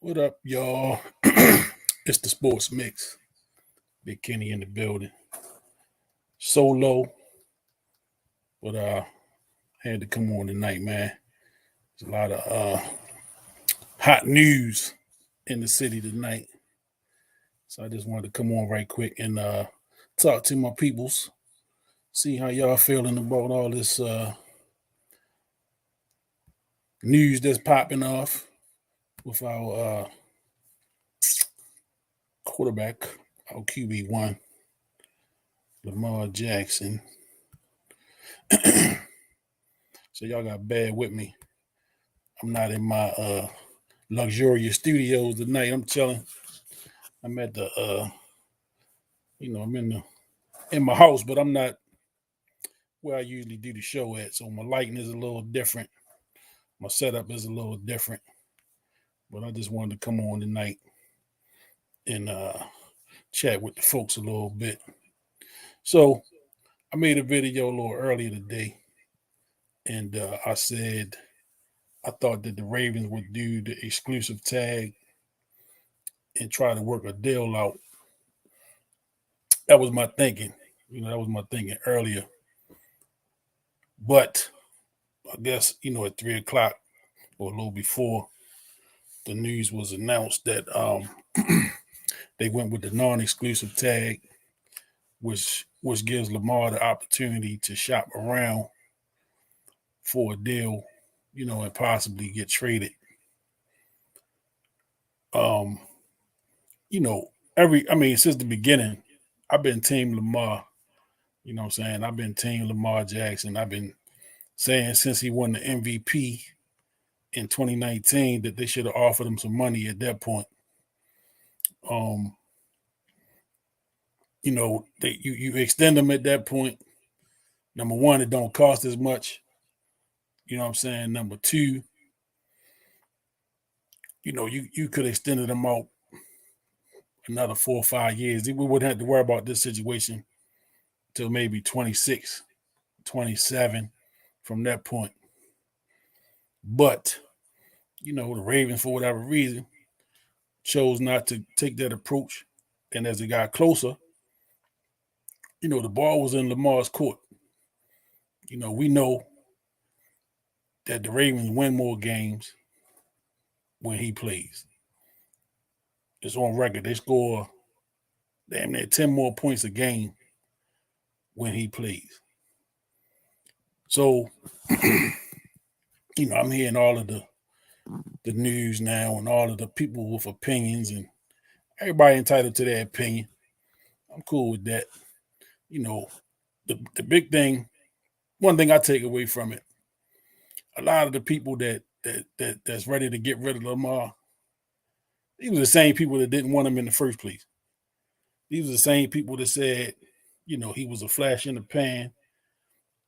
What up, y'all? It's the Sports Mix. Big Kenny in the building. Solo, but had to come on tonight, man. There's a lot of hot news in the city tonight. So I just wanted to come on right quick and talk to my peoples, see how y'all feeling about all this news that's popping off with our quarterback, our QB1, Lamar Jackson. So y'all got bad with me. I'm not in my luxurious studios tonight. I'm chilling. I'm at the I'm in my house, but I'm not where I usually do the show at. So my lighting is a little different. My setup is a little different. But I just wanted to come on tonight and chat with the folks a little bit. So I made a video a little earlier today, and I said I thought that the Ravens would do the exclusive tag and try to work a deal out. That was my thinking. That was my thinking earlier. But I guess, at 3 o'clock or a little before, the news was announced that they went with the non-exclusive tag, which gives Lamar the opportunity to shop around for a deal, and possibly get traded. Since the beginning, I've been Team Lamar. You know what I'm saying? I've been Team Lamar Jackson. I've been saying since he won the MVP in 2019 that they should have offered him some money at that point. You extend them at that point. Number one, it don't cost as much. You know what I'm saying? Number two, you could have extended them out another 4 or 5 years. We wouldn't have to worry about this situation till maybe 26, 27 from that point. But, the Ravens, for whatever reason, chose not to take that approach. And as it got closer, the ball was in Lamar's court. We know that the Ravens win more games when he plays. It's on record. They score damn near 10 more points a game when he plays. So, I'm hearing all of the news now and all of the people with opinions, and everybody entitled to their opinion. I'm cool with that. The big thing, one thing I take away from it, a lot of the people that's ready to get rid of Lamar, these were the same people that didn't want him in the first place. These were the same people that said, he was a flash in the pan,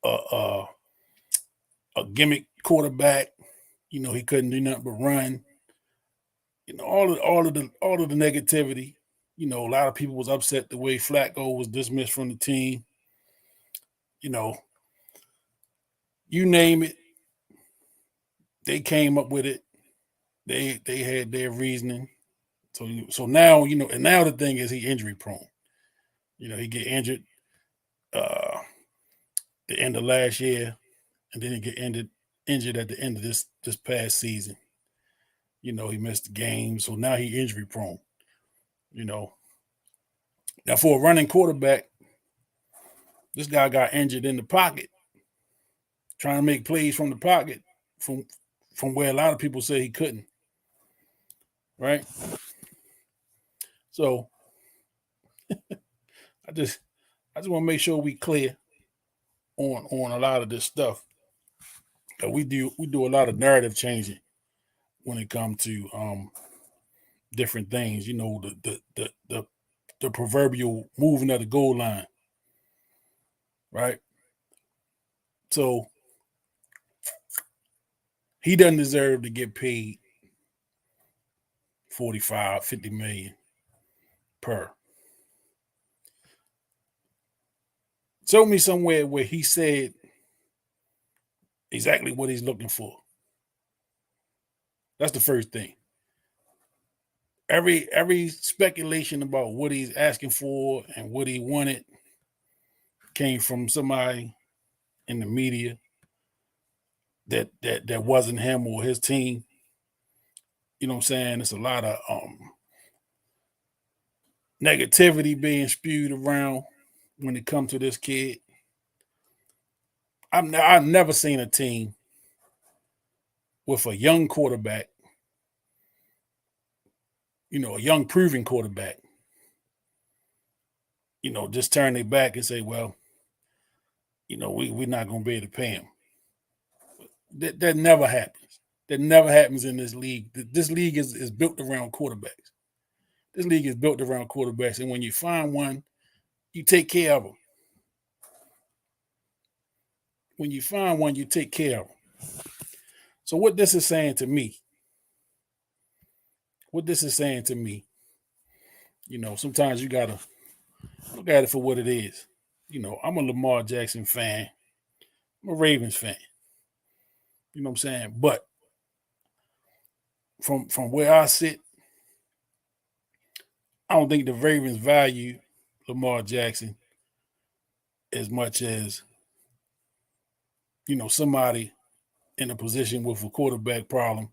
a gimmick quarterback. He couldn't do nothing but run. All of the negativity. A lot of people was upset the way Flacco was dismissed from the team. You name it, they came up with it. They had their reasoning. So now, and now the thing is he injury prone. He get injured the end of last year, and then he get injured at the end of this past season. He missed the game, so now he injury prone. Now for a running quarterback, this guy got injured in the pocket, trying to make plays from the pocket, from where a lot of people say he couldn't. Right? So I just want to make sure we clear on a lot of this stuff. We do a lot of narrative changing when it comes to different things. The proverbial moving of the goal line, right? So he doesn't deserve to get paid 45, 50 million per. Show me somewhere where he said exactly what he's looking for. That's the first thing. every speculation about what he's asking for and what he wanted came from somebody in the media that wasn't him or his team. You know what I'm saying? It's a lot of negativity being spewed around when it comes to this kid. I've never seen a team with a young quarterback, a young proven quarterback, just turn their back and say, well, we're not going to be able to pay him. That never happens. That never happens in this league. This league is built around quarterbacks. This league is built around quarterbacks. And when you find one, you take care of them. When you find one, you take care of them. So what this is saying to me, sometimes you got to look at it for what it is. I'm a Lamar Jackson fan. I'm a Ravens fan. You know what I'm saying? But from where I sit, I don't think the Ravens value Lamar Jackson as much as, somebody in a position with a quarterback problem,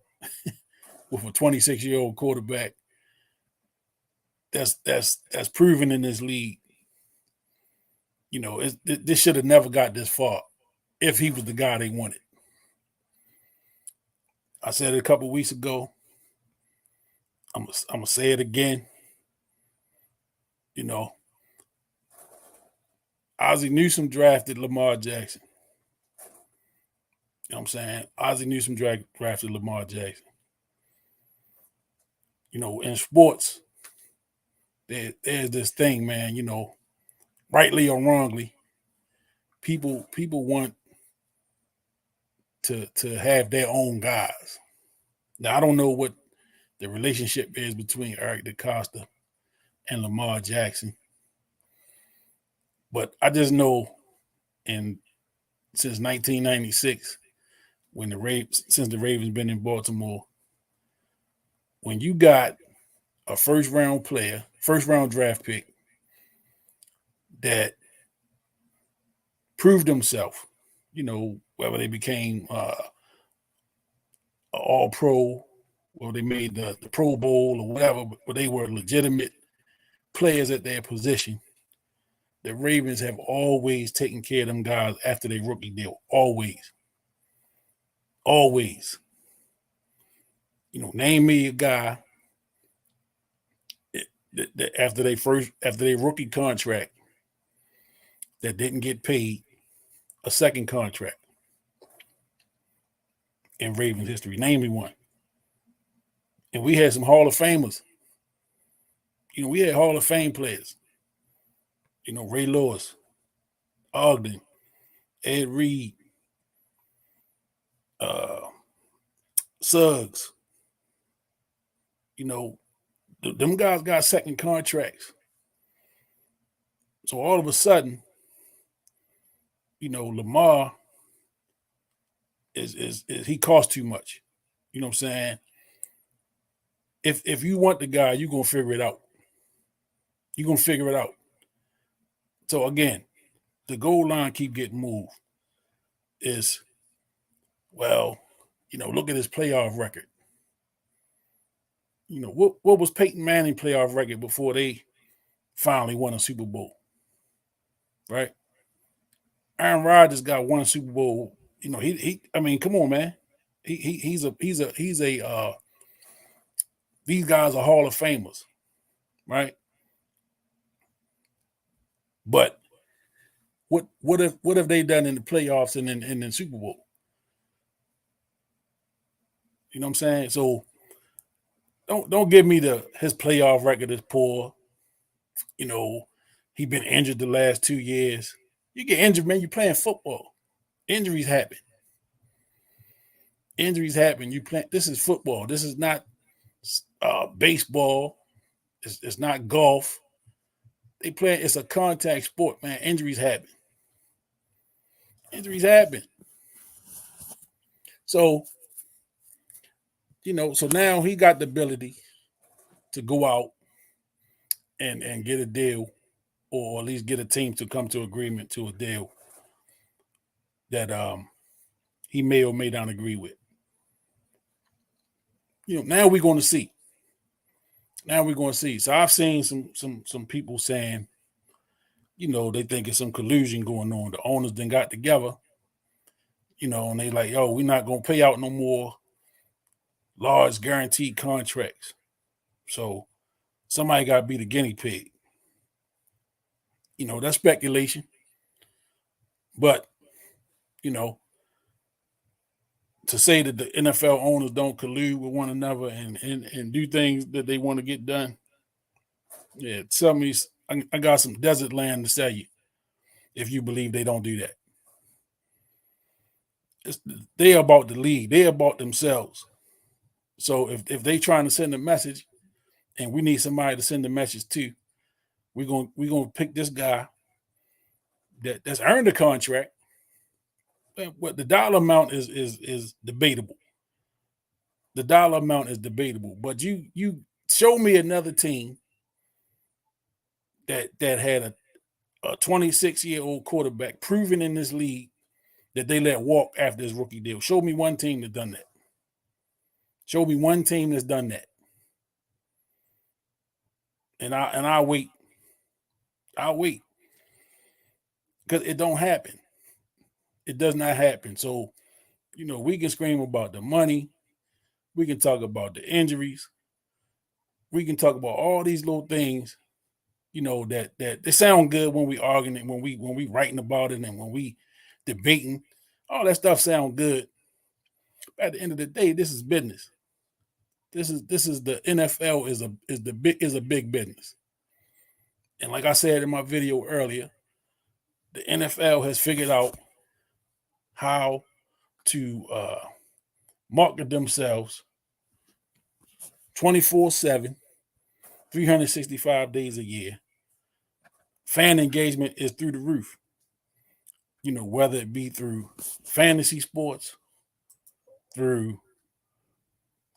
with a 26-year-old quarterback that's proven in this league. This should have never got this far if he was the guy they wanted. I said it a couple of weeks ago. I'm gonna say it again. Ozzie Newsome drafted Lamar Jackson. You know what I'm saying? Ozzie Newsome drafted Lamar Jackson. In sports, there's this thing, man, rightly or wrongly, people want to have their own guys. Now, I don't know what the relationship is between Eric DeCosta and Lamar Jackson, but I just know since 1996, since the Ravens been in Baltimore, when you got a first round draft pick that proved himself, whether they became all pro or they made the Pro Bowl or whatever, but they were legitimate players at their position. The Ravens have always taken care of them guys after their rookie deal. Always. Always. Name me a guy that after their rookie contract that didn't get paid a second contract in Ravens history. Name me one. And we had some Hall of Famers. We had Hall of Fame players. Ray Lewis, Ogden, Ed Reed, Suggs. Them guys got second contracts. So all of a sudden, Lamar is he costs too much. You know what I'm saying? If you want the guy, you're gonna figure it out. You're gonna figure it out. So again, the goal line keep getting moved. Look at his playoff record. What was Peyton Manning playoff record before they finally won a Super Bowl? Right? Aaron Rodgers got one Super Bowl. I mean, come on, man. He's a these guys are Hall of Famers, right? But what have they done in the playoffs and in the Super Bowl? You know what I'm saying? So don't give me his playoff record is poor. He been injured the last 2 years. You get injured, man. You're playing football. Injuries happen. You play. This is football. This is not baseball. It's not golf. It's a contact sport, man. Injuries happen. So, so now he got the ability to go out and get a deal, or at least get a team to come to agreement to a deal that he may or may not agree with. Now we're going to see. Now we're going to see. So I've seen some people saying, they think it's some collusion going on. The owners then got together, and they like, yo, we're not going to pay out no more large guaranteed contracts. So somebody got to be the guinea pig. That's speculation. But, to say that the NFL owners don't collude with one another and do things that they want to get done, yeah, tell me, I got some desert land to sell you if you believe they don't do that. They're about the league. They're about themselves. So if they trying to send a message and we need somebody to send the message to, we're gonna pick this guy that's earned a contract. What the dollar amount is debatable. The dollar amount is debatable. But you show me another team that had a 26-year-old quarterback proven in this league that they let walk after his rookie deal. Show me one team that's done that. Show me one team that's done that. And I'll wait. I'll wait. Because it don't happen. It does not happen. So, we can scream about the money. We can talk about the injuries. We can talk about all these little things, that they sound good when we arguing it, when we writing about it, and when we debating. All that stuff sound good. At the end of the day, this is business. This is the NFL is a big business. And like I said in my video earlier, the NFL has figured out how to market themselves 24/7, 365 days a year. Fan engagement is through the roof. Whether it be through fantasy sports, through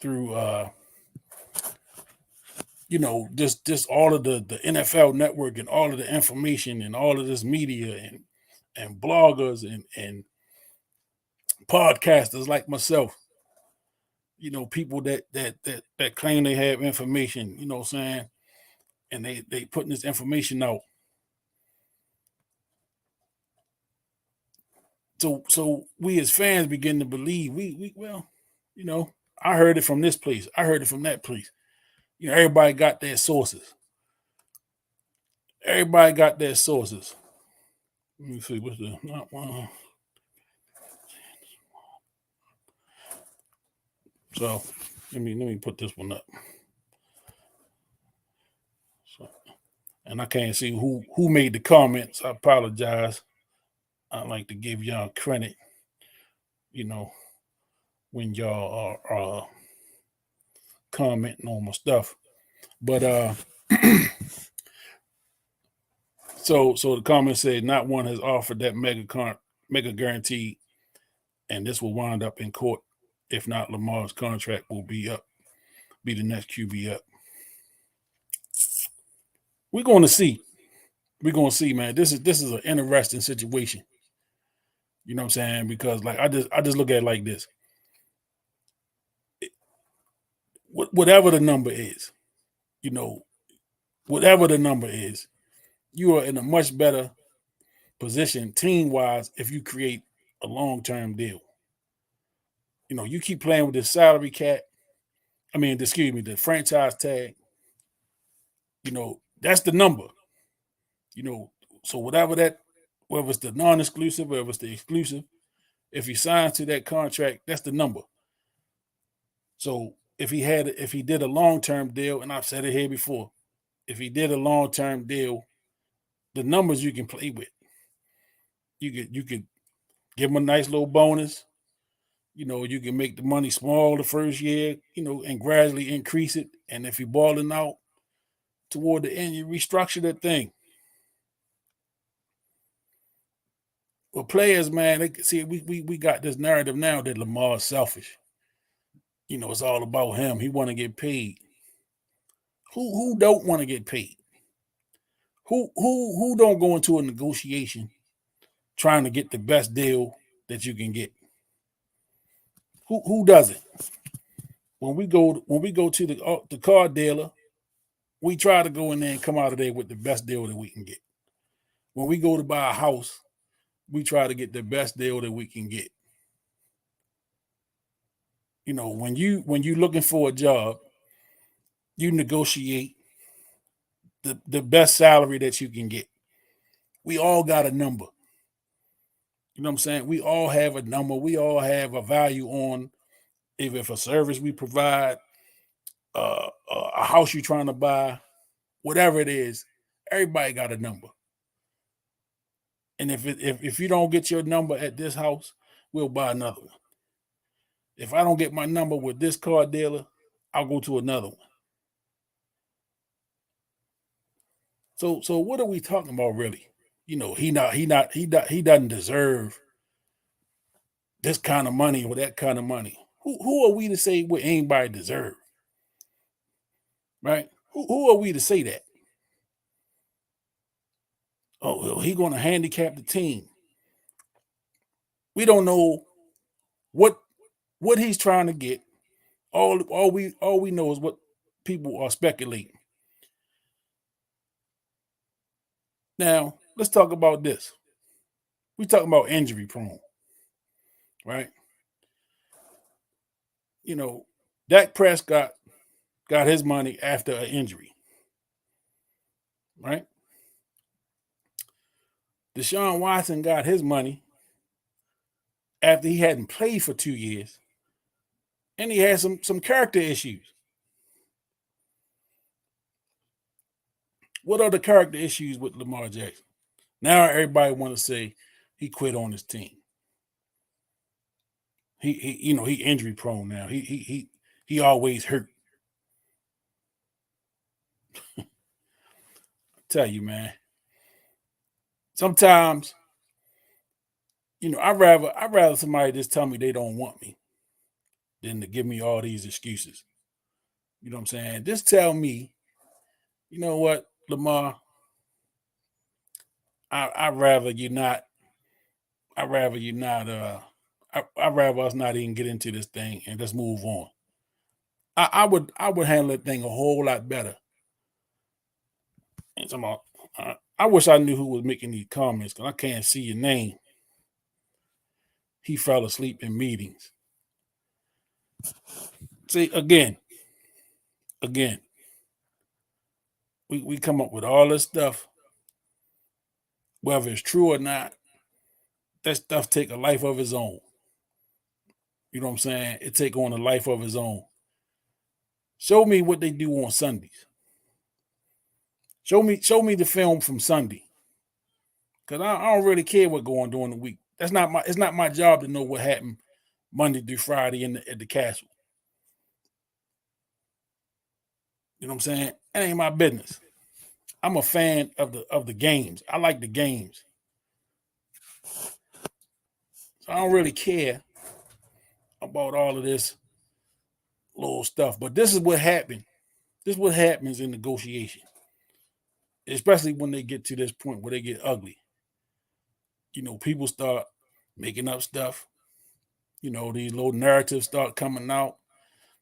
just all of the NFL network and all of the information and all of this media and bloggers and podcasters like myself, people that claim they have information, what I'm saying, and they putting this information out. So we as fans begin to believe I heard it from this place. I heard it from that place. Everybody got their sources. Everybody got their sources. Let me see what's the not one. So let me put this one up. So, and I can't see who made the comments. I apologize. I like to give y'all credit, when y'all are commenting on my stuff. But so the comment said not one has offered that mega guarantee, and this will wind up in court. If not, Lamar's contract will be the next QB up. We're going to see. We're going to see, man. This is an interesting situation. You know what I'm saying? Because like I just look at it like this. Whatever the number is, whatever the number is, you are in a much better position team-wise if you create a long-term deal. You keep playing with this salary cap. The franchise tag. That's the number. So whether it's the non-exclusive, whether it's the exclusive, if he signs to that contract, that's the number. So if he did a long-term deal, and I've said it here before, if he did a long-term deal, the numbers you can play with. You could give him a nice little bonus. You can make the money small the first year, and gradually increase it. And if you're balling out toward the end, you restructure that thing. Well, players, man, we got this narrative now that Lamar's selfish. It's all about him. He want to get paid. Who don't want to get paid? Who don't go into a negotiation trying to get the best deal that you can get? Who doesn't? When we go to the car dealer, we try to go in there and come out of there with the best deal that we can get. When we go to buy a house, we try to get the best deal that we can get. When you looking for a job, you negotiate the best salary that you can get. We all got a number. You know what I'm saying? We all have a number. We all have a value on if a service we provide, a house you're trying to buy, whatever it is. Everybody got a number. And if you don't get your number at this house, we'll buy another one. If I don't get my number with this car dealer, I'll go to another one. So what are we talking about really? He doesn't deserve this kind of money or that kind of money. Who are we to say what anybody deserve? Right? Who are we to say that? Oh, well, he going to handicap the team. We don't know what he's trying to get. All we know is what people are speculating. Now, let's talk about this. We talking about injury prone, right? You know, Dak Prescott got his money after an injury, right? Deshaun Watson got his money after he hadn't played for 2 years, and he had some character issues. What are the character issues with Lamar Jackson? Now everybody want to say he quit on his team. He injury prone now. He always hurt. Tell you, man. Sometimes, I'd rather somebody just tell me they don't want me than to give me all these excuses. You know what I'm saying? Just tell me, you know what, Lamar, I'd rather you not. I'd rather you not. I'd rather us not even get into this thing and just move on. I would handle that thing a whole lot better. And I wish I knew who was making these comments because I can't see your name. He fell asleep in meetings. See, again, we come up with all this stuff, whether it's true or not. That stuff take a life of its own. You know what I'm saying? It take on a life of its own. Show me what they do on Sundays. Show me the film from Sunday. Cause I don't really care what going on during the week. It's not my job to know what happened Monday through Friday at the castle. You know what I'm saying? That ain't my business. I'm a fan of the games. I like the games. So I don't really care about all of this little stuff. But this is what happened. This is what happens in negotiation, especially when they get to this point where they get ugly. People start making up stuff. These little narratives start coming out.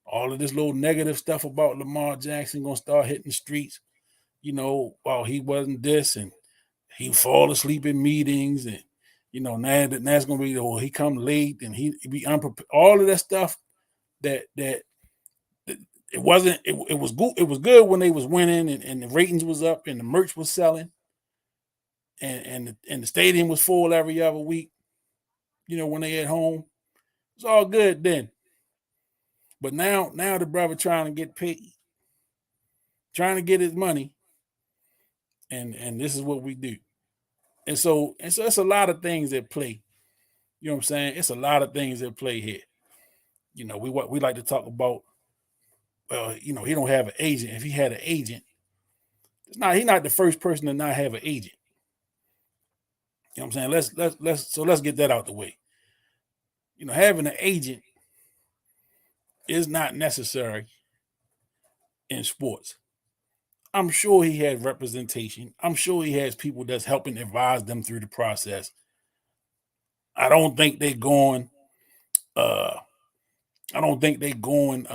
All of this little negative stuff about Lamar Jackson gonna start hitting the streets. While he wasn't this and he fall asleep in meetings and now it's gonna be he come late and he be unprepared. All of that stuff that it wasn't. It was good. It was good when they was winning and the ratings was up and the merch was selling and the stadium was full every other week. When they at home, it's all good then. But now the brother trying to get paid, trying to get his money, and this is what we do. And so it's a lot of things at play. You know what I'm saying? It's a lot of things at play here. We like to talk about. Well, he don't have an agent. If he had an agent, he's not the first person to not have an agent. You know what I'm saying? Let's get that out the way. Having an agent is not necessary in sports. I'm sure he has representation. I'm sure he has people that's helping advise them through the process. I don't think they're going. Uh, I don't think they're going.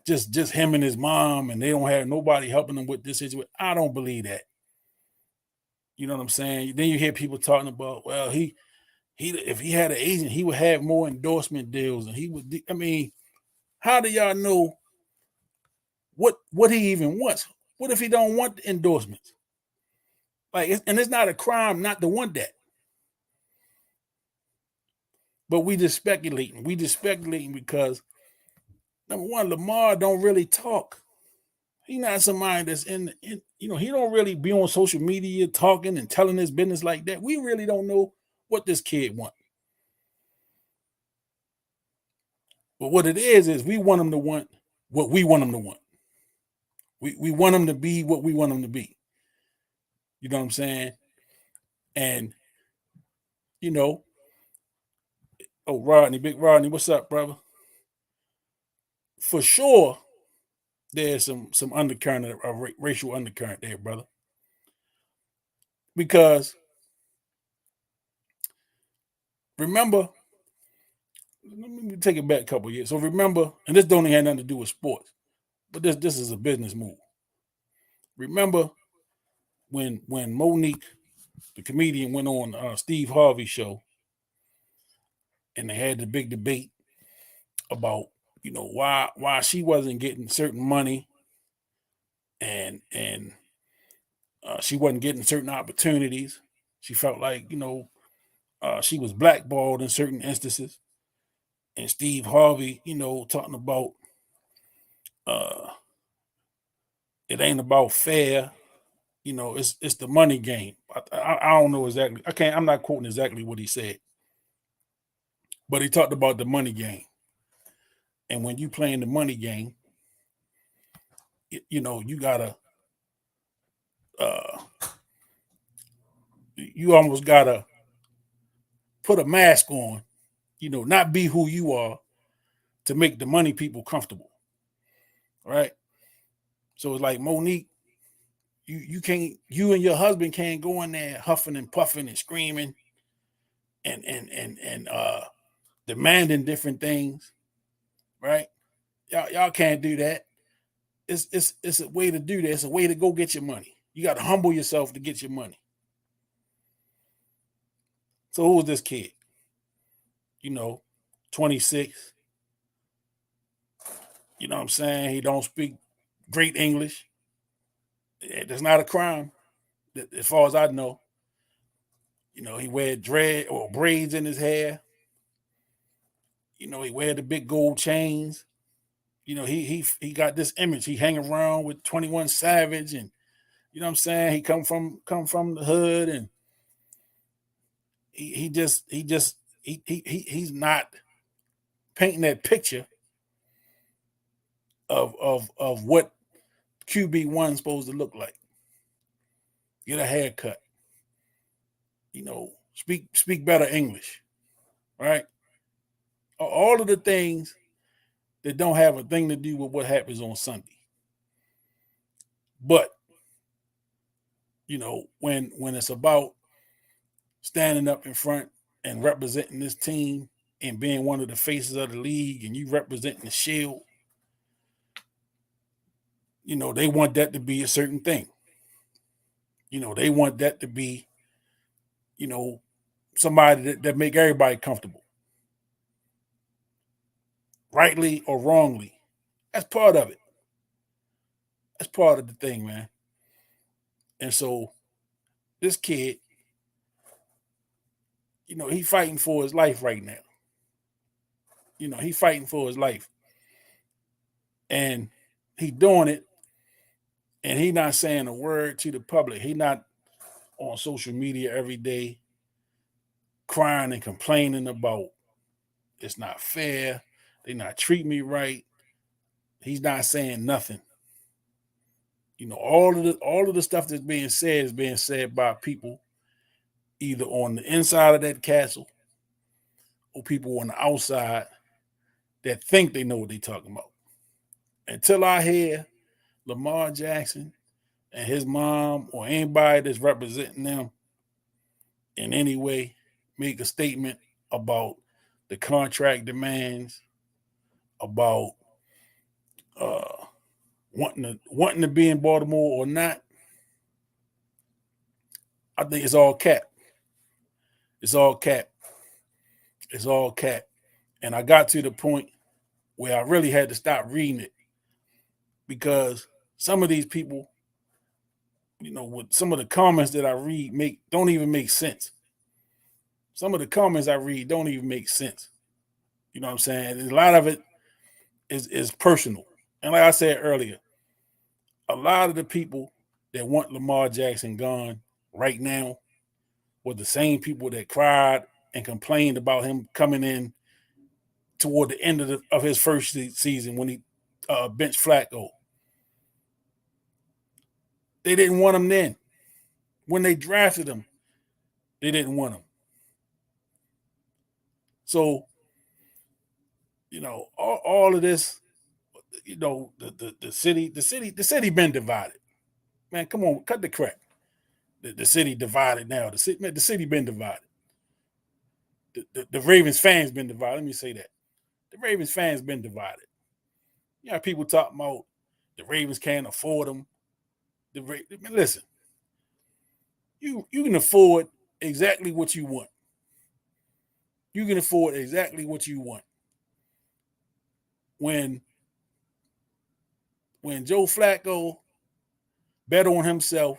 Just him and his mom, and they don't have nobody helping them with this situation. I don't believe that. You know what I'm saying? Then you hear people talking about, well, he if he had an agent, he would have more endorsement deals, and he would. I mean, how do y'all know what he even wants? What if he don't want the endorsements? And it's not a crime not to want that. But we just speculating. We just speculating because number one, Lamar don't really talk. He not somebody that's he don't really be on social media talking and telling his business like that. We really don't know what this kid want. But what it is we want him to want what we want him to want. We want him to be what we want him to be. You know what I'm saying? And you know, oh Rodney, big Rodney, what's up, brother? For sure, there's some undercurrent of racial undercurrent there, brother. Because remember, let me take it back a couple years. So remember, and this don't even have nothing to do with sports, but this is a business move. Remember when Monique, the comedian, went on Steve Harvey's show, and they had the big debate about why she wasn't getting certain money, and she wasn't getting certain opportunities. She felt like she was blackballed in certain instances, and Steve Harvey, talking about uh, it ain't about fair. It's the money game. I don't know exactly. I'm not quoting exactly what he said, but he talked about the money game. And when you playing the money game, you gotta uh you almost gotta put a mask on, not be who you are to make the money people comfortable. Right. So it's like Monique, you can't you and your husband can't go in there huffing and puffing and screaming and demanding different things, right? Y'all can't do that. It's a way to do that. It's a way to go get your money. You got to humble yourself to get your money. So who was this kid? 26. You know what I'm saying? He don't speak great English. That's not a crime, as far as I know. He wear dread or braids in his hair. He wear the big gold chains. He got this image. He hang around with 21 Savage, and you know what I'm saying. He come from the hood, and he's not painting that picture of what QB1 supposed to look like. Get a haircut. Speak better English, right? All of the things that don't have a thing to do with what happens on Sunday. But when it's about standing up in front and representing this team and being one of the faces of the league, and you representing the shield, they want that to be a certain thing. They want that to be, somebody that make everybody comfortable, rightly or wrongly. That's part of it. That's part of the thing, man. And so this kid, he fighting for his life right now. He fighting for his life. And he doing it, and he not saying a word to the public. He not on social media every day crying and complaining about it's not fair. They not treat me right. He's not saying nothing. All of the stuff that's being said is being said by people either on the inside of that castle or people on the outside that think they know what they're talking about. Until I hear Lamar Jackson and his mom or anybody that's representing them in any way make a statement about the contract demands, about uh, wanting to be in Baltimore or not, I think it's all cap. It's all cap. It's all cap. And I got to the point where I really had to stop reading it because some of these people, with some of the comments that I read don't even make sense. Some of the comments I read don't even make sense. You know what I'm saying? And a lot of it is personal. And like I said earlier, a lot of the people that want Lamar Jackson gone right now were the same people that cried and complained about him coming in toward the end of his first season when he benched Flacco. They didn't want him then. When they drafted him, they didn't want him. So, all of this, the city been divided. Man, come on, cut the crap. The city divided now. The city been divided. The Ravens fans been divided. Let me say that. The Ravens fans been divided. People talking about the Ravens can't afford them. Listen, you can afford exactly what you want. You can afford exactly what you want. When Joe Flacco bet on himself,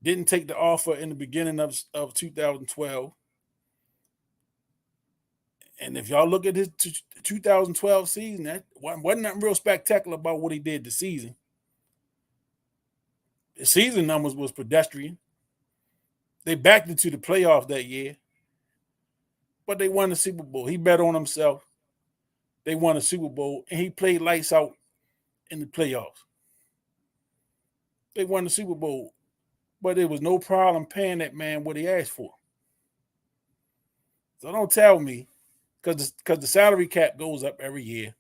didn't take the offer in the beginning of 2012. And if y'all look at his 2012 season, that wasn't nothing real spectacular about what he did this season. The season numbers was pedestrian. They backed into the playoffs that year, but they won the Super Bowl. He bet on himself. They won the Super Bowl, and he played lights out in the playoffs. They won the Super Bowl, but there was no problem paying that man what he asked for. So don't tell me, because the salary cap goes up every year.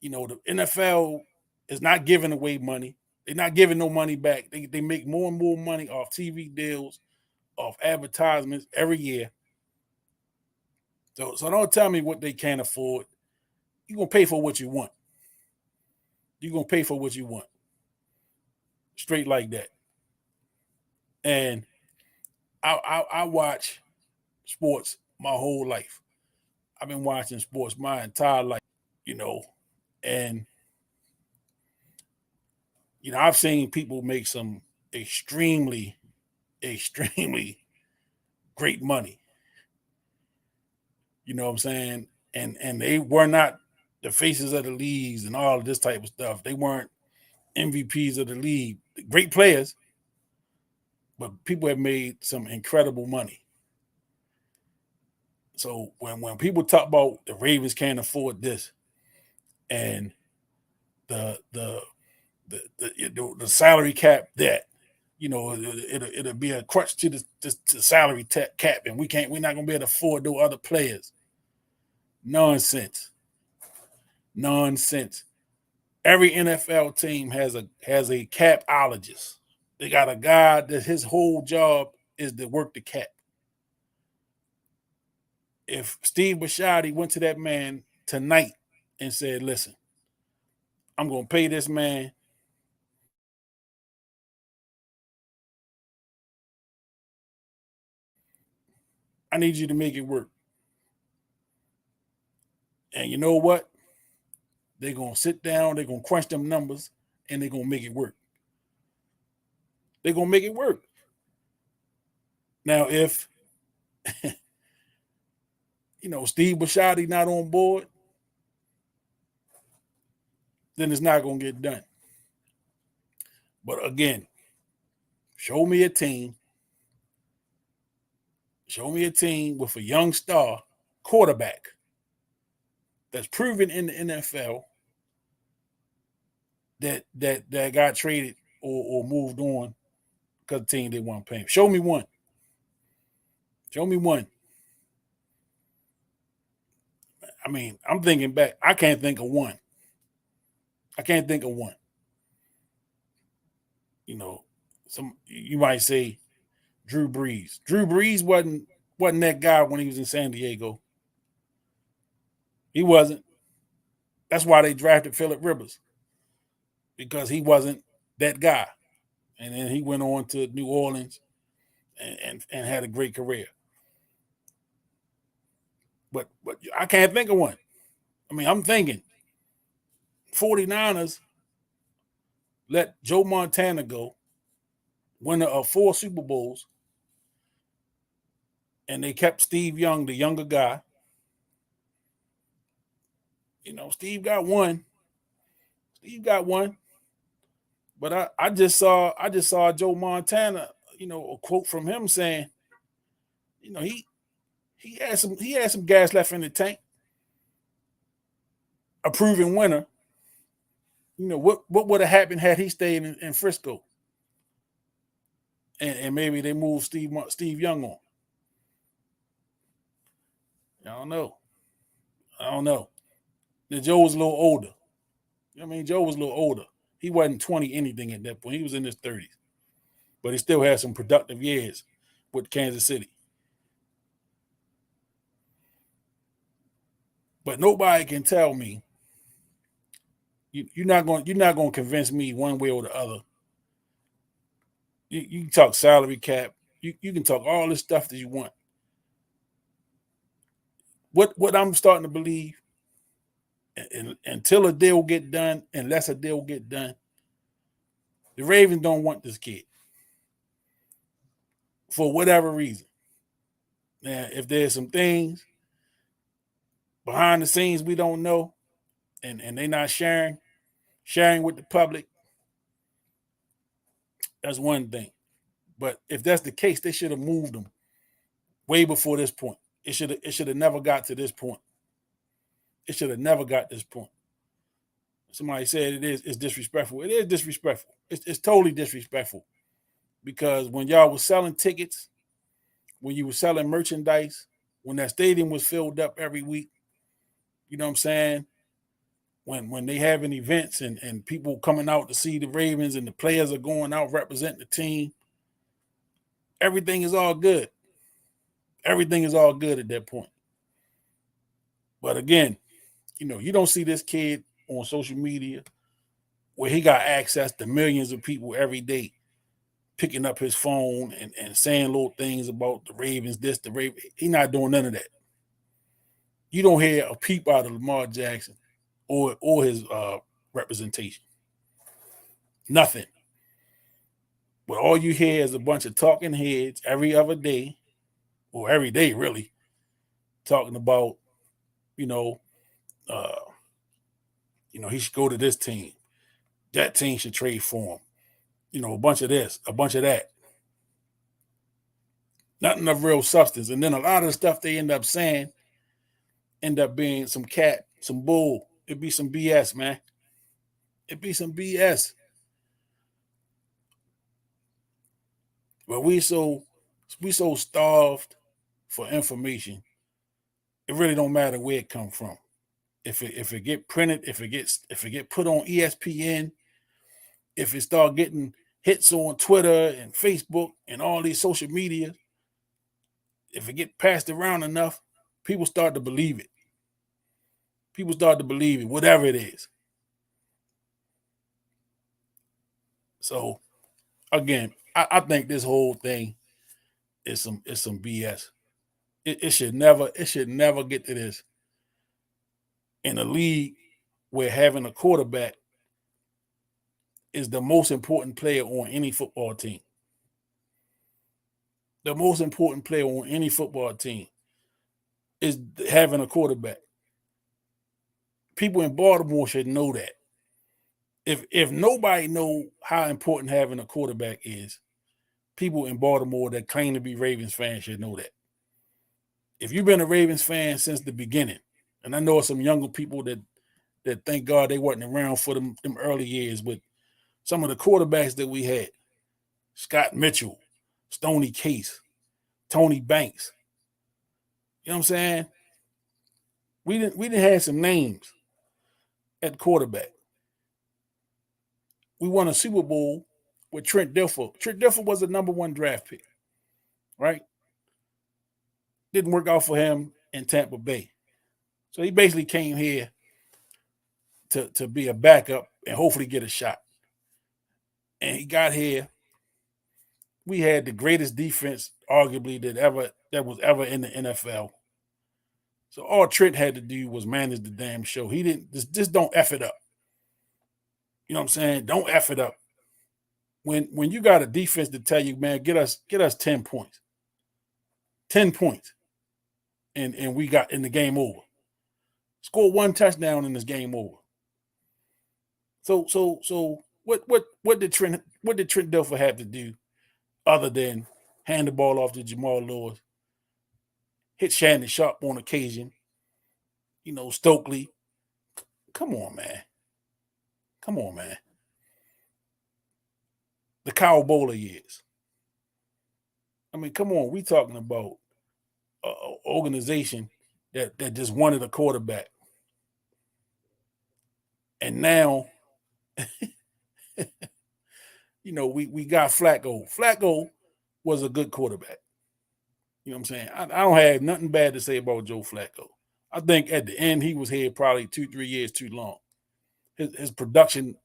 The NFL is not giving away money. They're not giving no money back. They make more and more money off TV deals, off advertisements every year. So don't tell me what they can't afford. You're going to pay for what you want. You're going to pay for what you want. Straight like that. And I watch sports my whole life. I've been watching sports my entire life, and I've seen people make some extremely, extremely great money. You know what I'm saying? And they were not the faces of the leagues and all of this type of stuff. They weren't MVPs of the league. Great players, but people have made some incredible money. So when people talk about the Ravens can't afford this, and the salary cap that, it'll be a crutch to the salary cap, and we're not gonna be able to afford those other players. Nonsense. Every NFL team has a capologist. They got a guy that his whole job is to work the cap. If Steve Bisciotti went to that man tonight and said, "Listen, I'm going to pay this man I need you to make it work." And you know what? They're going to sit down, they're going to crunch them numbers, and they're going to make it work. They're going to make it work. Now, if Steve Bisciotti not on board, then it's not going to get done. But again, show me a team with a young star quarterback that's proven in the NFL that got traded or moved on because the team didn't want to pay him. Show me one. I mean, I'm thinking back. I can't think of one. I can't think of one. You know, some you might say Drew Brees. Drew Brees wasn't that guy when he was in San Diego. He wasn't. That's why they drafted Phillip Rivers, because he wasn't that guy. And then he went on to New Orleans and had a great career. But I can't think of one. I mean, I'm thinking 49ers let Joe Montana go, winner of 4 Super Bowls, and they kept Steve Young, the younger guy. You know, Steve got one. Steve got one. But I just saw Joe Montana, you know, a quote from him saying, you know, he had some gas left in the tank. A proven winner. You know, what would have happened had he stayed in Frisco? And maybe they moved Steve Young on. I don't know. I don't know. Joe was a little older. I mean, Joe was a little older. He wasn't 20 anything at that point. He was in his 30s. But he still had some productive years with Kansas City. But nobody can tell me you're not going to convince me one way or the other. You can talk salary cap. You can talk all this stuff that you want. What I'm starting to believe, and until a deal get done, unless a deal get done, the Ravens don't want this kid for whatever reason. Now, if there's some things behind the scenes we don't know, and they're not sharing with the public, that's one thing. But if that's the case, they should have moved him way before this point. It should have never got to this point. It should have never got this point. Somebody said it's disrespectful. It is disrespectful. It's totally disrespectful, because when y'all was selling tickets, when you were selling merchandise, when that stadium was filled up every week, you know what I'm saying? When they having events and people coming out to see the Ravens and the players are going out representing the team, everything is all good. Everything is all good at that point. But again, you know, you don't see this kid on social media where he got access to millions of people every day picking up his phone and saying little things about the Ravens, this, the Ravens. He's not doing none of that. You don't hear a peep out of Lamar Jackson or his representation. Nothing. But all you hear is a bunch of talking heads every other day, or every day really, talking about, you know, uh, he should go to this team. That team should trade for him. You know, a bunch of this, a bunch of that. Nothing of real substance. And then a lot of the stuff they end up saying end up being some cat, some bull. It'd be some BS, man. It'd be some BS. But we so starved for information. It really don't matter where it come from. If it get printed, if it get put on ESPN, if it start getting hits on Twitter and Facebook and all these social media, if it get passed around enough, people start to believe it. People start to believe it, whatever it is. So again, I think this whole thing is some BS. It should never get to this in a league where having a quarterback is the most important player on any football team. The most important player on any football team is having a quarterback. People in Baltimore should know that. If nobody know how important having a quarterback is, people in Baltimore that claim to be Ravens fans should know that. If you've been a Ravens fan since the beginning, and I know some younger people that thank God they wasn't around for them early years, but some of the quarterbacks that we had, Scott Mitchell, Stoney Case, Tony Banks. You know what I'm saying? We didn't have some names at quarterback. We won a Super Bowl with Trent Dilfer. Trent Dilfer was the #1 draft pick, right? Didn't work out for him in Tampa Bay. So he basically came here to be a backup and hopefully get a shot. And he got here. We had the greatest defense, arguably, that was ever in the NFL. So all Trent had to do was manage the damn show. He didn't just don't F it up. You know what I'm saying? Don't F it up. When you got a defense to tell you, man, get us 10 points. 10 points. And we got in the game over. Score one touchdown in this game over. So what did Trent Dilfer have to do other than hand the ball off to Jamal Lewis, hit Shannon Sharp on occasion, Stokely. Come on, man. Come on, man. The Kyle Bowler years. I mean, come on. We talking about an organization that just wanted a quarterback. And now, we got Flacco. Flacco was a good quarterback. You know what I'm saying? I don't have nothing bad to say about Joe Flacco. I think at the end, he was here probably 2-3 years too long. His production,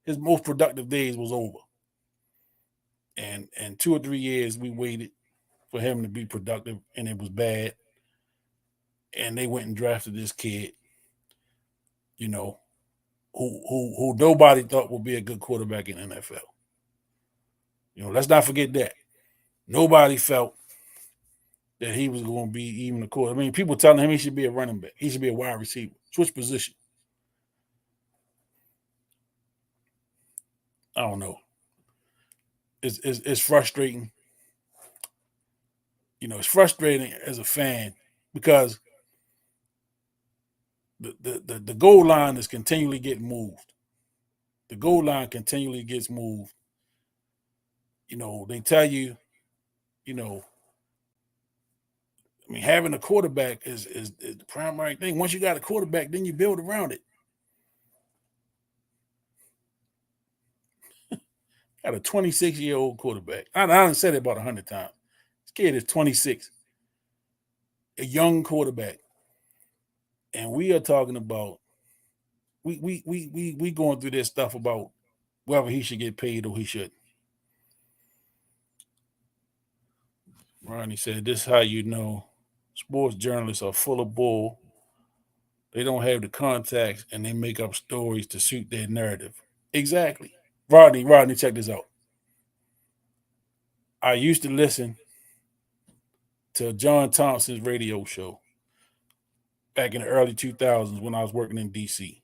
his most productive days was over. And 2 or 3 years we waited for him to be productive, and it was bad. And they went and drafted this kid, who nobody thought would be a good quarterback in the NFL. Let's not forget that. Nobody felt that he was going to be even a quarterback. I mean, people telling him he should be a running back. He should be a wide receiver. Switch position. I don't know. It's frustrating. It's frustrating as a fan because the goal line is continually getting moved. The goal line continually gets moved. They tell you, I mean, having a quarterback is the primary thing. Once you got a quarterback, then you build around it. Got a 26-year-old quarterback. I done said it about 100 times. This kid is 26, a young quarterback, and we are talking about we going through this stuff about whether he should get paid or he shouldn't. Ronnie said, "This is how you know sports journalists are full of bull. They don't have the contacts and they make up stories to suit their narrative." Exactly. Rodney, check this out. I used to listen to John Thompson's radio show back in the early 2000s when I was working in DC.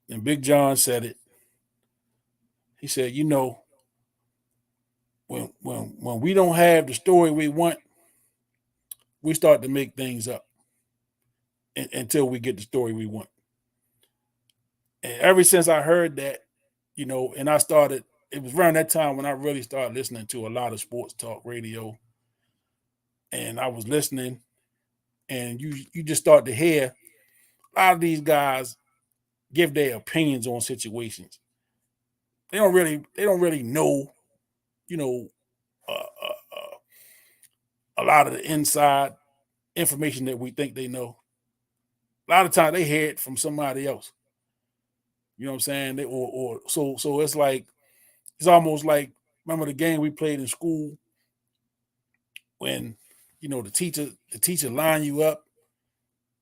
And Big John said it. He said, when we don't have the story we want, we start to make things up until we get the story we want. And ever since I heard that, and it was around that time when I really started listening to a lot of sports talk radio. And I was listening, and you just start to hear a lot of these guys give their opinions on situations. They don't really know, uh, uh, a lot of the inside information that we think they know. A lot of times they hear it from somebody else. You know what I'm saying? So it's almost like, remember the game we played in school when the teacher line you up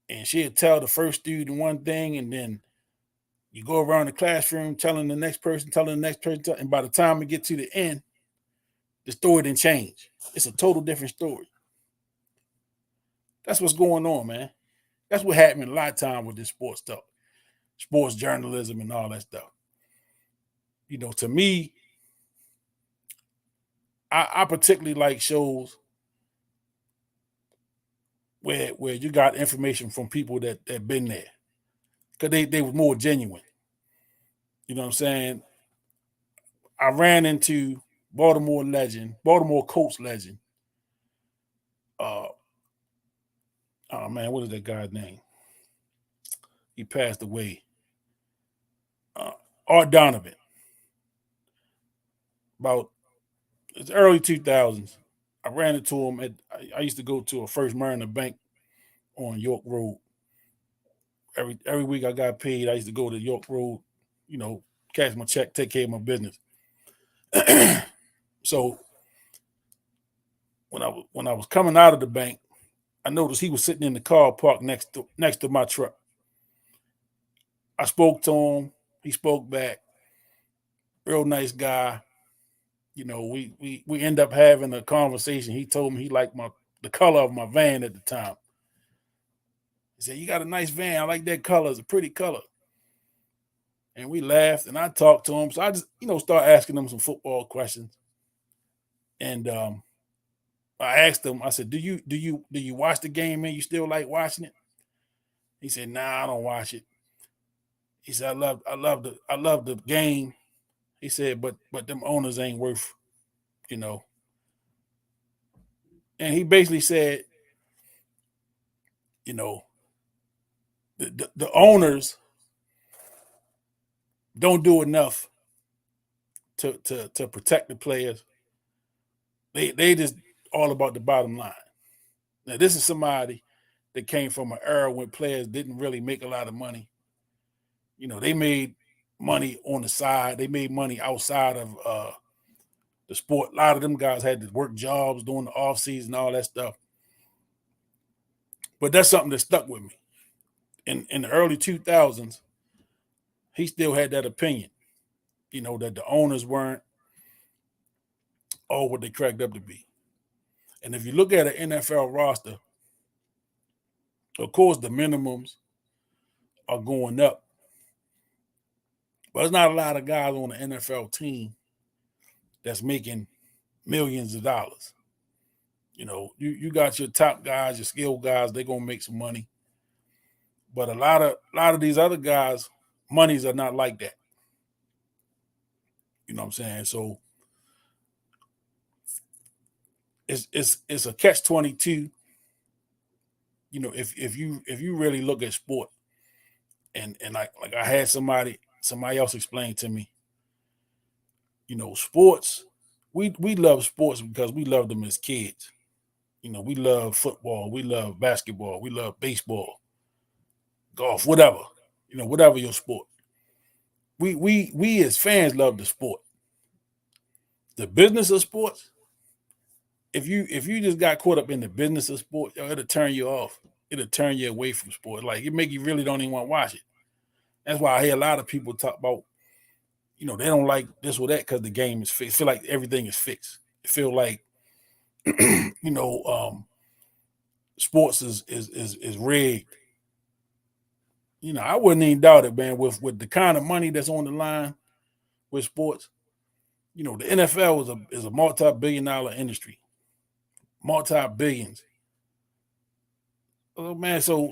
and she'll tell the first student one thing, and then you go around the classroom telling the next person, and by the time we get to the end, the story didn't change. It's a total different story. That's what's going on, man. That's what happened a lot of time with this sports stuff, sports journalism and all that stuff. To me, I particularly like shows where you got information from people that been there, because they were more genuine. You know what I'm saying? I ran into Baltimore Colts legend. Oh man, what is that guy's name? He passed away. Art Donovan, about it's early 2000s. I ran into him I used to go to a First Mariner Bank on York Road. Every week I got paid. I used to go to York Road, you know, cash my check, take care of my business. So when I was coming out of the bank, I noticed he was sitting in the car parked next to my truck. I spoke to him. He spoke back. Real nice guy. You know, we end up having a conversation. He told me he liked the color of my van at the time. He said, "You got a nice van. I like that color. It's a pretty color." And we laughed and I talked to him. So I just, start asking him some football questions. And I asked him, I said, do you watch the game, man? You still like watching it? He said, "Nah, I don't watch it." He said, I love the game. He said, but them owners ain't worth, you know. And he basically said, you know, the owners don't do enough to protect the players. They just all about the bottom line. Now, this is somebody that came from an era when players didn't really make a lot of money. They made money on the side. They made money outside of the sport. A lot of them guys had to work jobs during the off season, all that stuff. But that's something that stuck with me. In the early 2000s, he still had that opinion, that the owners weren't all what they cracked up to be. And if you look at an NFL roster, of course, the minimums are going up, but there's not a lot of guys on the NFL team that's making millions of dollars. You got your top guys, your skilled guys, they're gonna make some money. But a lot of these other guys, monies are not like that. You know what I'm saying? So it's a catch 22. If you really look at sport, and like I had somebody else explain to me, sports, we love sports because we love them as kids. We love football, we love basketball, we love baseball, golf, whatever. Whatever your sport. We as fans love the sport. The business of sports, if you just got caught up in the business of sport, it'll turn you off. It'll turn you away from sport. Like it make you really don't even want to watch it. That's why I hear a lot of people talk about, they don't like this or that because the game is fixed. Feel like everything is fixed. Feel like, sports is rigged. I wouldn't even doubt it, man. With the kind of money that's on the line with sports, the NFL is a multi-billion-dollar industry, multi-billions. Oh man, so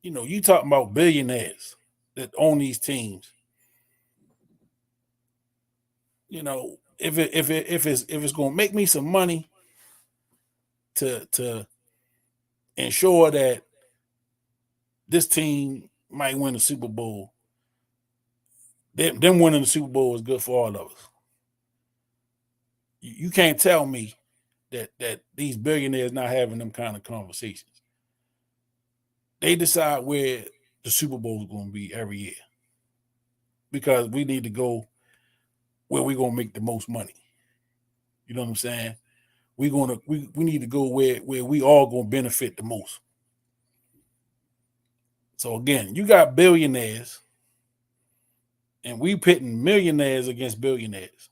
you talking about billionaires that own these teams. If it's gonna make me some money to ensure that this team might win the Super Bowl, them winning the Super Bowl is good for all of us. You can't tell me that these billionaires not having them kind of conversations. They decide where the Super Bowl is going to be every year because we need to go where we're gonna make the most money. You know what I'm saying? We need to go where we all gonna benefit the most. So again, you got billionaires, and we pitting millionaires against billionaires,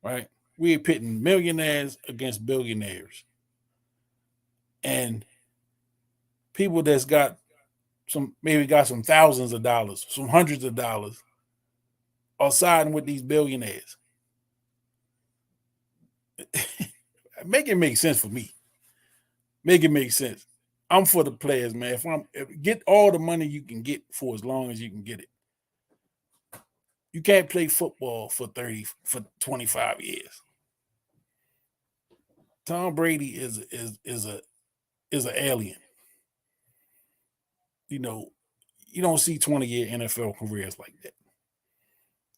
right? We're pitting millionaires against billionaires, and people that's got maybe got some thousands of dollars, some hundreds of dollars, are siding with these billionaires. Make it make sense for me. Make it make sense. I'm for the players, man. Get all the money you can get for as long as you can get it. You can't play football for 25 years. Tom Brady is an alien. You know, You don't see 20-year NFL careers like that.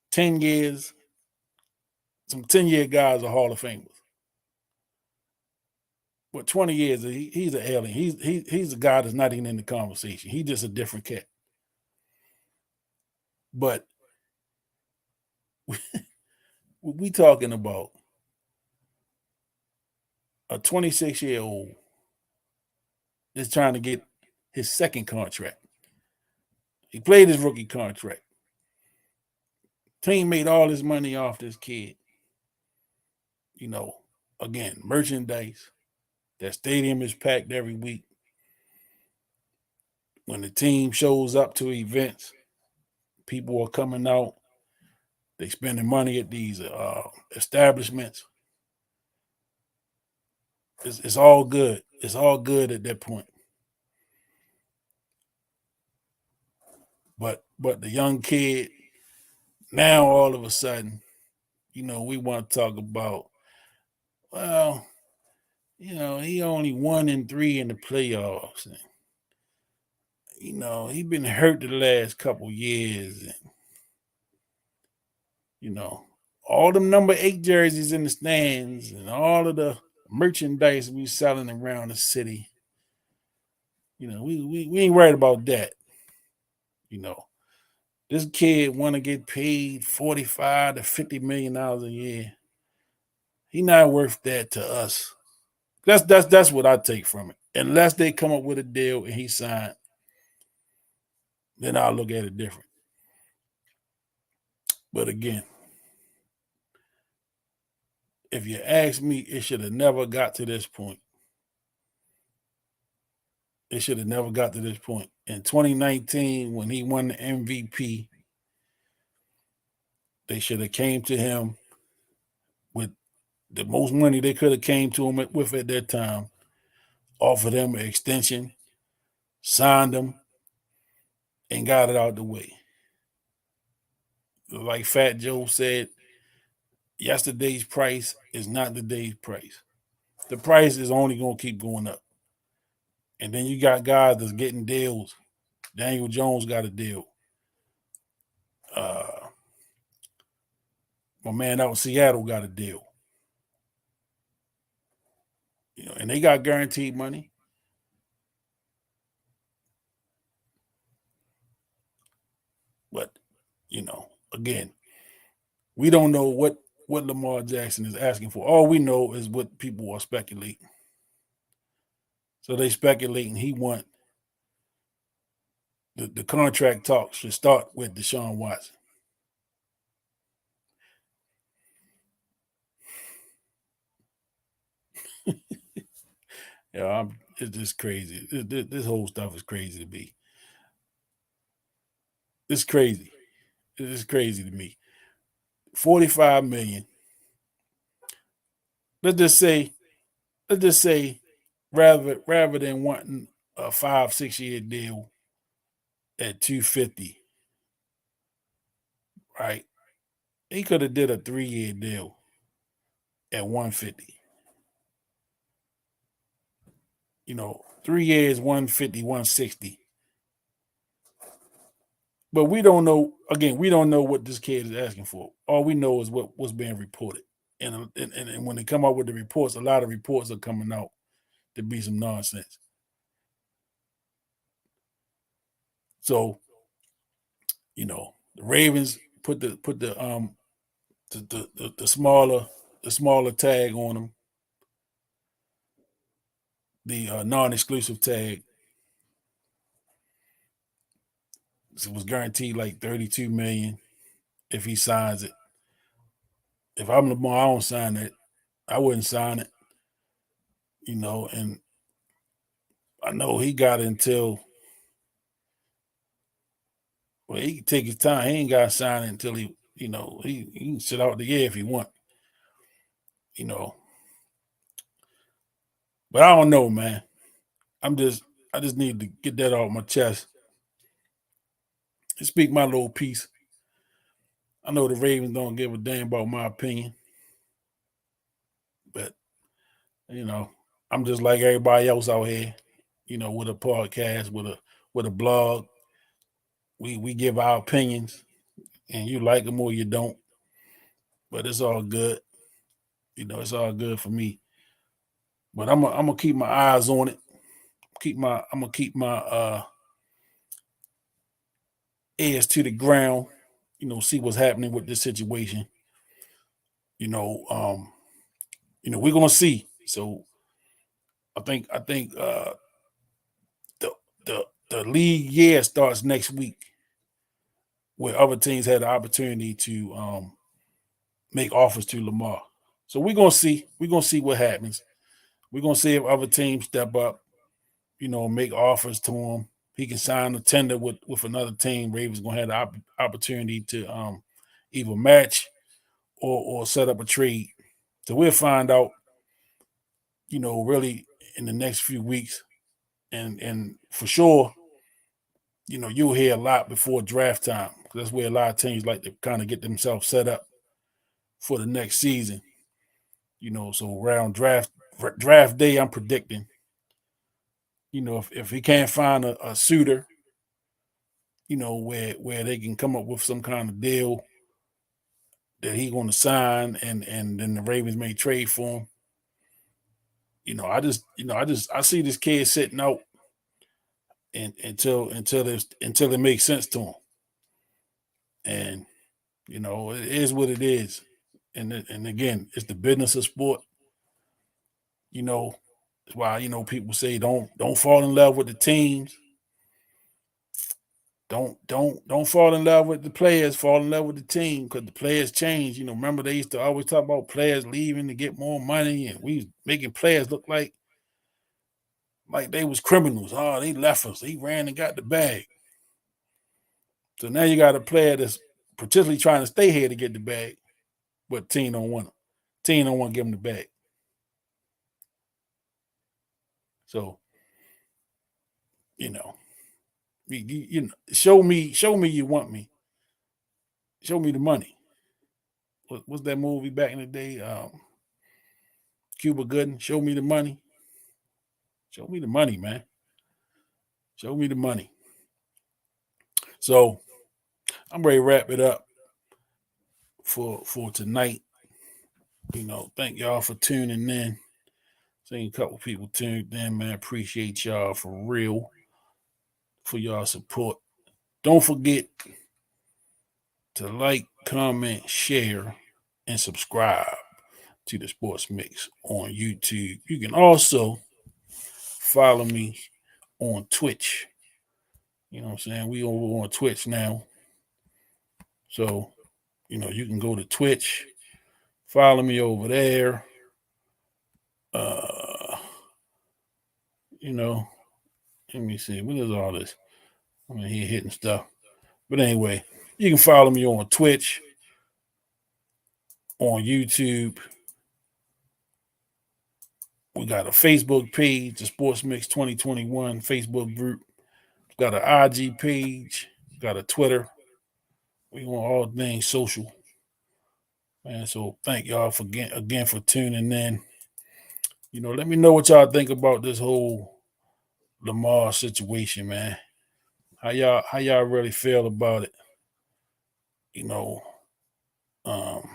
10 years, some 10-year guys are Hall of Famers. But 20 years, he's an alien. He's a guy that's not even in the conversation. He's just a different cat. But we talking about a 26-year-old that's trying to get his second contract. He played his rookie contract. Team made all his money off this kid. You know, again, merchandise. That stadium is packed every week. When the team shows up to events, people are coming out. They spending money at these establishments. It's all good. It's all good at that point. But the young kid, now all of a sudden, we want to talk about, well, he only 1-3 in the playoffs. And, he been hurt the last couple years. And, all them number 8 jerseys in the stands and all of the merchandise we selling around the city. We ain't worried about that. This kid want to get paid $45 to $50 million a year. He not worth that to us. That's what I take from it. Unless they come up with a deal and he signed, then I'll look at it different. But again, if you ask me, it should have never got to this point. It should have never got to this point. In 2019, when he won the MVP, they should have came to him with the most money they could have came to him with at that time, offered him an extension, signed him, and got it out the way. Like Fat Joe said, yesterday's price is not today's price. The price is only going to keep going up. And then you got guys that's getting deals. Daniel Jones got a deal. My man out in Seattle got a deal. And they got guaranteed money. But, again, we don't know what Lamar Jackson is asking for. All we know is what people are speculating. So they speculating he want the contract talks should start with Deshaun Watson. It's just crazy. This whole stuff is crazy to me. It's crazy. It's crazy to me. $45 million. Let's just say, rather than wanting a 5-6 year deal at $250, right? He could have did a 3-year deal at $150. 3 years, $150, $160. But we don't know. Again, we don't know what this kid is asking for. All we know is what's being reported. And when they come out with the reports, a lot of reports are coming out to be some nonsense. So, the Ravens put the smaller tag on them, the non-exclusive tag. It was guaranteed like $32 million if he signs it. If I'm Lamar, I don't sign it. I wouldn't sign it. And I know he got until, well, he can take his time. He ain't got to sign it until he can sit out the year if he want. But I don't know, man. I just need to get that off my chest and speak my little piece. I know the Ravens don't give a damn about my opinion, but I'm just like everybody else out here, with a podcast, with a blog. We give our opinions, and you like them or you don't, but it's all good. It's all good for me. But I'm gonna keep my eyes on it. I'm gonna keep my ears to the ground. See what's happening with this situation. You know, um, we're gonna see. So I think the the league year starts next week, where other teams had the opportunity to make offers to Lamar. So we're gonna see. We're gonna see what happens. We're gonna see if other teams step up, make offers to him. He can sign a tender with another team. Ravens gonna have the opportunity to either match or set up a trade. So we'll find out, really in the next few weeks, and for sure, you'll hear a lot before draft time. That's where a lot of teams like to kind of get themselves set up for the next season. So around draft day, I'm predicting. If he can't find a suitor, where they can come up with some kind of deal that he's going to sign, and then the Ravens may trade for him. I see this kid sitting out and until it makes sense to him, and it is what it is. And again, it's the business of sport. That's why people say don't fall in love with the teams. Don't fall in love with the players. Fall in love with the team, because the players change. Remember they used to always talk about players leaving to get more money, and we was making players look like they was criminals. Oh, they left us. He ran and got the bag. So now you got a player that's potentially trying to stay here to get the bag, but team don't want him. Team don't want to give him the bag. So you know, show me you want me. Show me the money. What's that movie back in the day? Cuba Gooding. Show me the money. Show me the money, man. Show me the money. So I'm ready to wrap it up for tonight. Thank y'all for tuning in. Seen a couple people tuned in, man. Appreciate y'all for real, for y'all support. Don't forget to like, comment, share, and subscribe to the Sports Mix on YouTube. You can also follow me on Twitch. You know what I'm saying? We over on Twitch now. So, you can go to Twitch, follow me over there. You know, let me see. What is all this? I'm here hitting stuff. But anyway, you can follow me on Twitch, on YouTube. We got a Facebook page, the Sports Mix 2021 Facebook group. Got an IG page, got a Twitter. We want all things social. And so thank y'all again for tuning in. Let me know what y'all think about this whole Lamar situation, man. How y'all really feel about it? You know, um,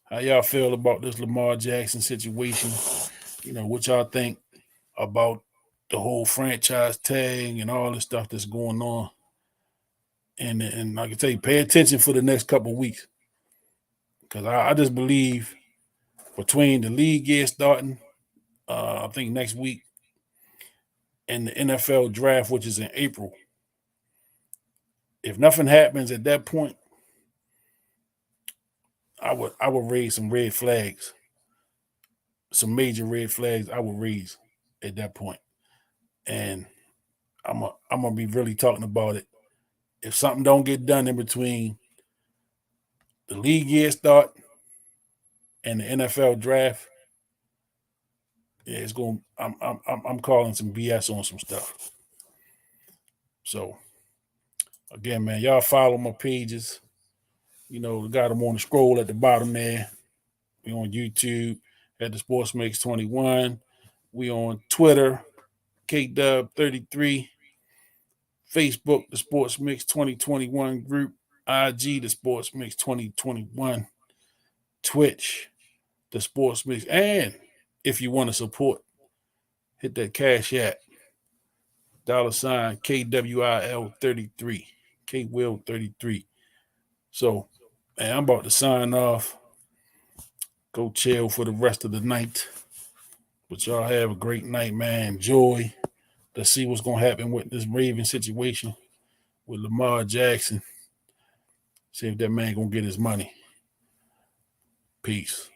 how y'all feel about this Lamar Jackson situation? What y'all think about the whole franchise tag and all the stuff that's going on? And like I can tell you, pay attention for the next couple of weeks, because I just believe between the league year starting, I think next week, and the NFL draft, which is in April, if nothing happens at that point, I would raise some red flags, some major red flags. I would raise at that point, and I'm gonna be really talking about it. If something don't get done in between the league year start and the NFL draft, yeah, it's going. I'm calling some BS on some stuff. So again, man, y'all follow my pages. We got them on the scroll at the bottom there. We on YouTube at the Sports Mix 21. We on Twitter, KDub33. Facebook, the Sports Mix 2021 group. IG, the Sports Mix 2021. Twitch, the Sports Mix. And if you want to support, hit that Cash App. $ KWIL 33. KWIL 33. So, man, I'm about to sign off. Go chill for the rest of the night. But y'all have a great night, man. Enjoy. Let's see what's going to happen with this Raven situation with Lamar Jackson. See if that man going to get his money. Peace.